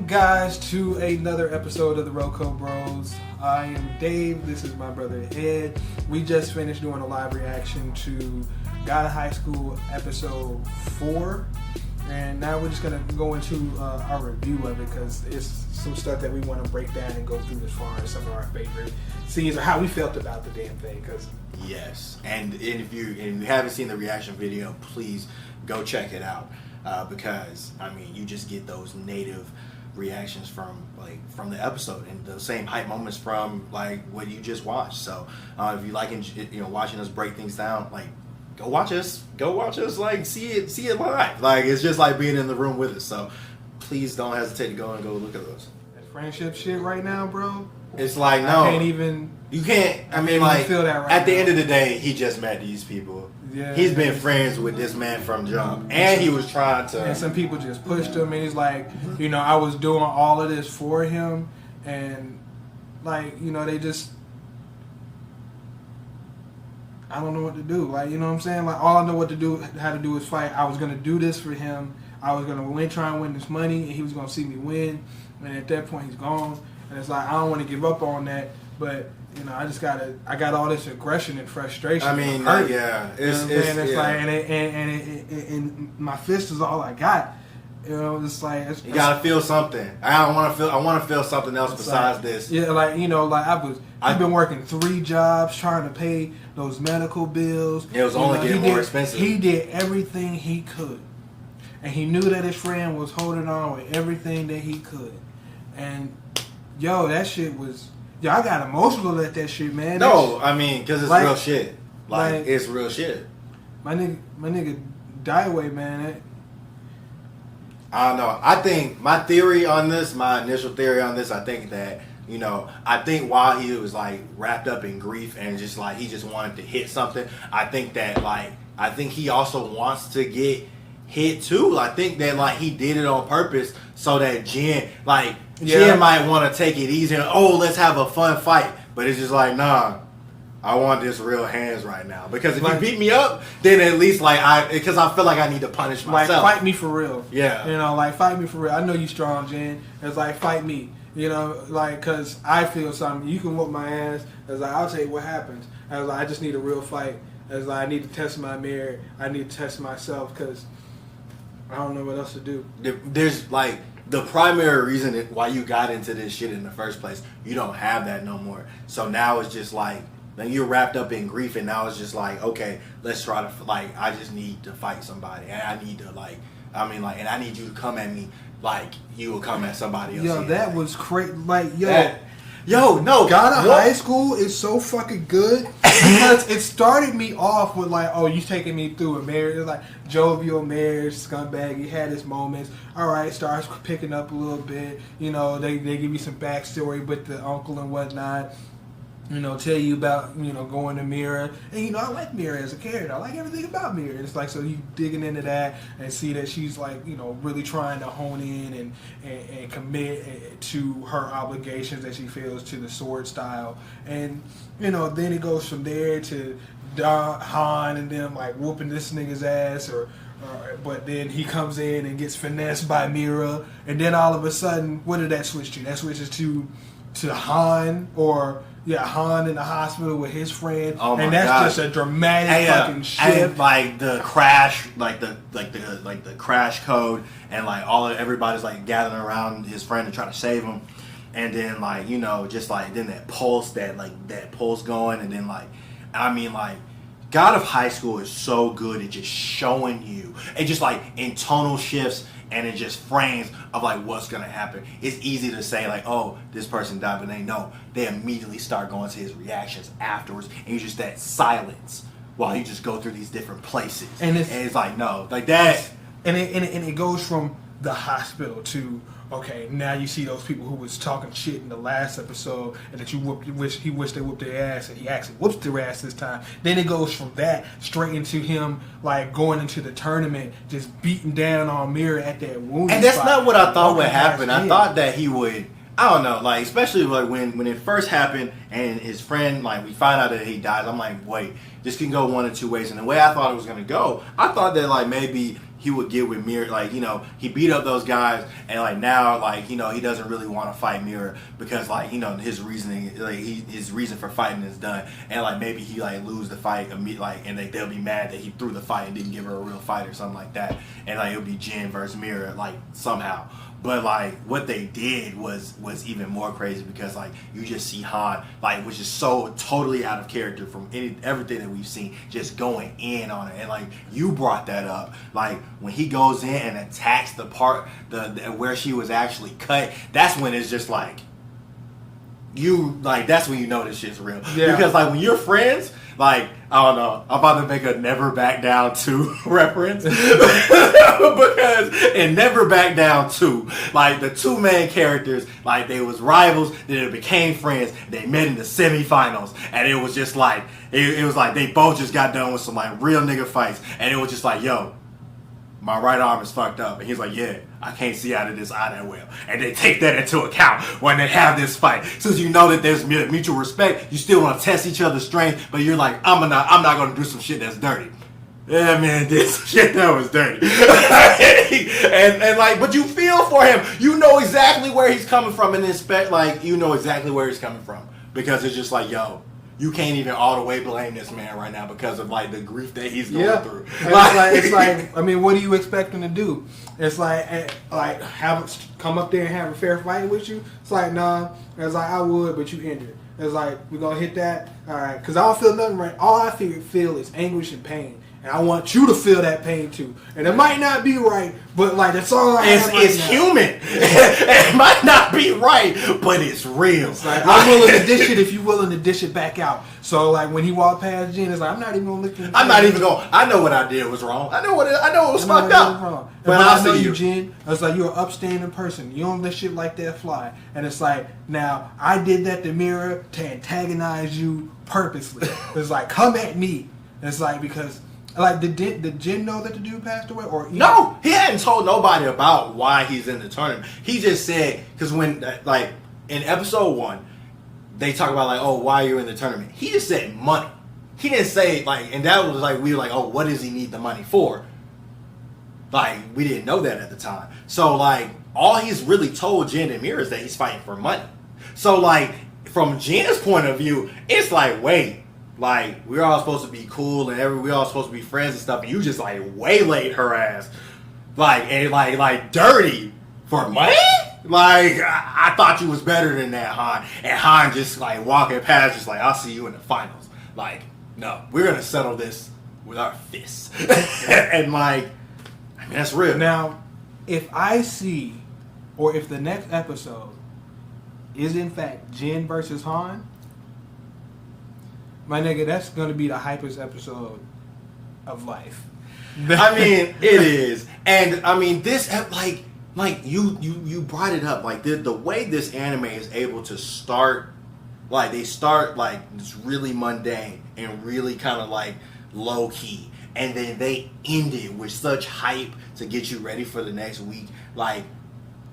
guys, to another episode of the Roko Bros. I am Dave. This is my brother Ed. We just finished doing a live reaction to God of High School episode 4, and now we're just gonna go into our review of it because it's some stuff that we want to break down and go through as far as some of our favorite scenes or how we felt about the damn thing. Cause yes, and if you haven't seen the reaction video, please go check it out because I mean you just get those native reactions from the episode and the same hype moments from like what you just watched. So if you like watching us break things down, like go watch us like see it live. Like it's just like being in the room with us. So please don't hesitate to go look at those. that friendship shit right now, bro. It's like no, I can't even. You can't. I mean, can't like even feel that right at the now. end of the day, he just met these people. Yeah, He's been friends with this man from jump, and he was trying to. And some people just pushed him, and he's like, I was doing all of this for him, and like, they just, I don't know what to do. Like, you know what I'm saying? Like, all I know how to do is fight. I was gonna do this for him. I was gonna try and win this money, and he was gonna see me win. And at that point, he's gone. And it's like I don't want to give up on that, but. I got all this aggression and frustration. I mean, yeah, and my fist is all I got. It's like you gotta feel something. I want to feel something else besides this. Yeah, I've been working 3 jobs trying to pay those medical bills. It was only getting more expensive. He did everything he could, and he knew that his friend was holding on with everything that he could, and that shit was. Yo, I got emotional at that shit, man. No, I mean, because it's real shit. Like, it's real shit. My nigga die away, man. I don't know. I think my initial theory on this, I think that, I think while he was like wrapped up in grief and just like he just wanted to hit something, I think that I think he also wants to get hit too. I think that he did it on purpose so that Jen might want to take it easy and let's have a fun fight. But it's just like, nah, I want this real hands right now. Because if you beat me up, then at least because I feel like I need to punish myself. Fight me for real. Yeah. Fight me for real. I know you strong, Jen. It's like, fight me. Because I feel something. You can whoop my ass. It's like, I'll tell you what happens. I was like, I just need a real fight. It's like, I need to test my mirror. I need to test myself because I don't know what else to do. There's the primary reason why you got into this shit in the first place, you don't have that no more. So now it's just then you're wrapped up in grief, and now it's just okay, let's try to I just need to fight somebody, and I need to and I need you to come at me like you will come at somebody else. Yo, that was crazy. No, God of High School is so fucking good because it started me off with you taking me through a marriage. It's like jovial marriage, scumbag. He had his moments. All right, starts picking up a little bit. They give you some backstory with the uncle and whatnot. Tell you about, going to Mira. And, I like Mira as a character. I like everything about Mira. It's so you digging into that and see that she's really trying to hone in and commit to her obligations that she feels to the sword style. And, then it goes from there to Han and them whooping this nigga's ass but then he comes in and gets finessed by Mira. And then all of a sudden, what did that switch to? That switches to Han Han in the hospital with his friend, and that's God. just a dramatic fucking shift. And the crash, the crash code, and everybody's gathering around his friend to try to save him, and then then that pulse going, and then God of High School is so good at just showing you, and just in tonal shifts. And it just frames of what's gonna happen. It's easy to say this person died, but they immediately start going to his reactions afterwards, and you just that silence while you just go through these different places. And it's that. And it goes from the hospital to now you see those people who was talking shit in the last episode and that he wished they whooped their ass, and he actually whoops their ass this time. Then it goes from that straight into him going into the tournament, just beating down on Mira at that wound. And that's not what I thought would happen. I thought that he would I don't know, like especially like when it first happened and his friend, like we find out that he dies. I'm like, wait, this can go one of two ways. And the way I thought it was gonna go, I thought that like maybe he would get with Mira, like he beat up those guys, and like now like he doesn't really want to fight Mira because like his reasoning, like his reason for fighting is done, and like maybe he like lose the fight like and they'll be mad that he threw the fight and didn't give her a real fight or something like that, and like it'll be Jin versus Mira like somehow. But like what they did was even more crazy because like you just see Han like which is so totally out of character from everything that we've seen, just going in on it. And like you brought that up, like when he goes in and attacks the part the where she was actually cut, that's when it's just like that's when you know this shit's real. Yeah. Because like when you're friends, like I don't know, I'm about to make a Never Back Down 2 reference because in Never Back Down 2, like the two main characters, like they was rivals, then it became friends, they met in the semifinals, and it was just like it was like they both just got done with some like real nigga fights, and it was just like, yo, my right arm is fucked up. And he's like, yeah, I can't see out of this eye that well. And they take that into account when they have this fight. Since you know that there's mutual respect, you still want to test each other's strength, but you're like, I'm not going to do some shit that's dirty. Yeah, man, did some shit that was dirty. and like, but you feel for him. You know exactly where he's coming from in this you know exactly where he's coming from. Because it's just like, yo, you can't even all the way blame this man right now because of like the grief that he's going through. It's like, I mean, what do you expect him to do? It's like have come up there and have a fair fight with you. It's like, nah. It's like I would, but you injured. It's like we're gonna hit that, all right? Because I don't feel nothing right. All I feel is anguish and pain. And I want you to feel that pain too. And it might not be right, but like that's all I have. It's human. It might not be right, but it's real. It's like I'm willing to dish it if you're willing to dish it back out. So like when he walked past Jen, it's like I'm not even gonna look at him. I'm not even going. I know what I did was wrong. I know it was fucked up. Wrong. But I know you, Jen. It's like you're an upstanding person. You don't let shit like that fly. And it's like now I did that to Mira to antagonize you purposely. It's like come at me. It's like because. Like, did Jin know that the dude passed away? Or no, he hadn't told nobody about why he's in the tournament. He just said, because when, like, in episode 1, they talk about, like, oh, why you're in the tournament. He just said money. He didn't say, like, and that was, like, we were like, oh, what does he need the money for? Like, we didn't know that at the time. So, like, all he's really told Jin and Mira is that he's fighting for money. So, like, from Jin's point of view, it's like, wait. Like, we're all supposed to be cool and we're all supposed to be friends and stuff, and you just like waylaid her ass. Like, and like dirty for money? Like, I thought you was better than that, Han. And Han just like walking past, just like, I'll see you in the finals. Like, no, we're gonna settle this with our fists. And like, I mean, that's real. Now, if I see, or if the next episode is in fact Jin versus Han, my nigga, that's gonna be the hypest episode of life. I mean, it is, and I mean this like you brought it up, like the way this anime is able to start, like they start like it's really mundane and really kind of like low key, and then they end it with such hype to get you ready for the next week. Like,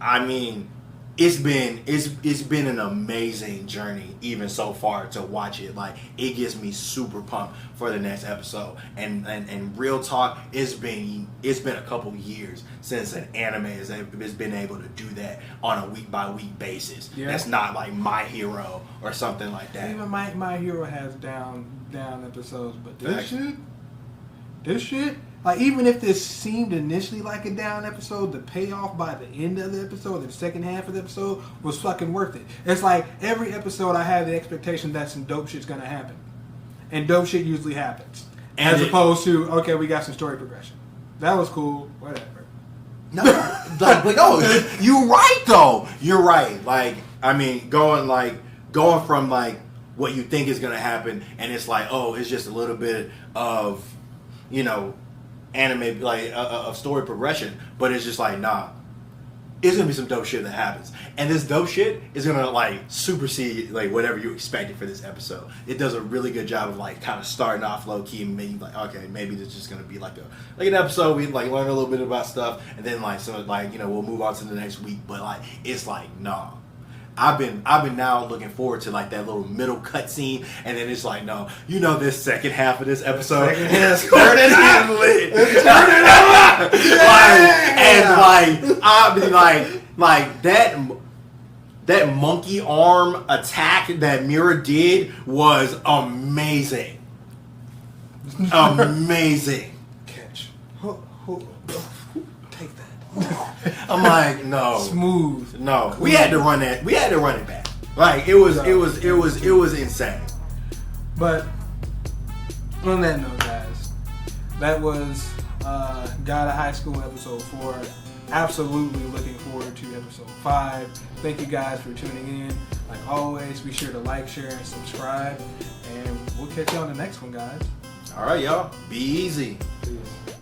I mean. It's been an amazing journey even so far to watch it. Like it gets me super pumped for the next episode. And real talk, it's been a couple years since an anime has been able to do that on a week by week basis. Yeah. That's not like My Hero or something like that. Even My Hero has down episodes, but this shit. Like, even if this seemed initially like a down episode, the payoff by the end of the episode, the second half of the episode, was fucking worth it. It's like, every episode I have the expectation that some dope shit's gonna happen. And dope shit usually happens. As opposed to, okay, we got some story progression. That was cool, whatever. No, but no, you're right, though. You're right. Like, I mean, going from, like, what you think is gonna happen, and it's like, oh, it's just a little bit of, anime, like of story progression, but it's just like, nah, it's gonna be some dope shit that happens, and this dope shit is gonna like supersede like whatever you expected for this episode. It does a really good job of like kind of starting off low key and making like, okay, maybe this is just gonna be like an episode we like learn a little bit about stuff, and then like so like we'll move on to the next week, but like it's like, nah, I've been now looking forward to like that little middle cut scene, and then it's like, no, you know, this second half of this episode is turning it lit. Turn it up! I'll be like that monkey arm attack that Mira did was amazing. Amazing. Catch. Take that. I'm like, no. Smooth. No. We had to run that. We had to run it back. Like it was insane. But on that note, guys, that was God of High School episode 4. Absolutely looking forward to episode 5. Thank you guys for tuning in. Like always, be sure to like, share, and subscribe. And we'll catch you on the next one, guys. All right, y'all. Be easy. Peace.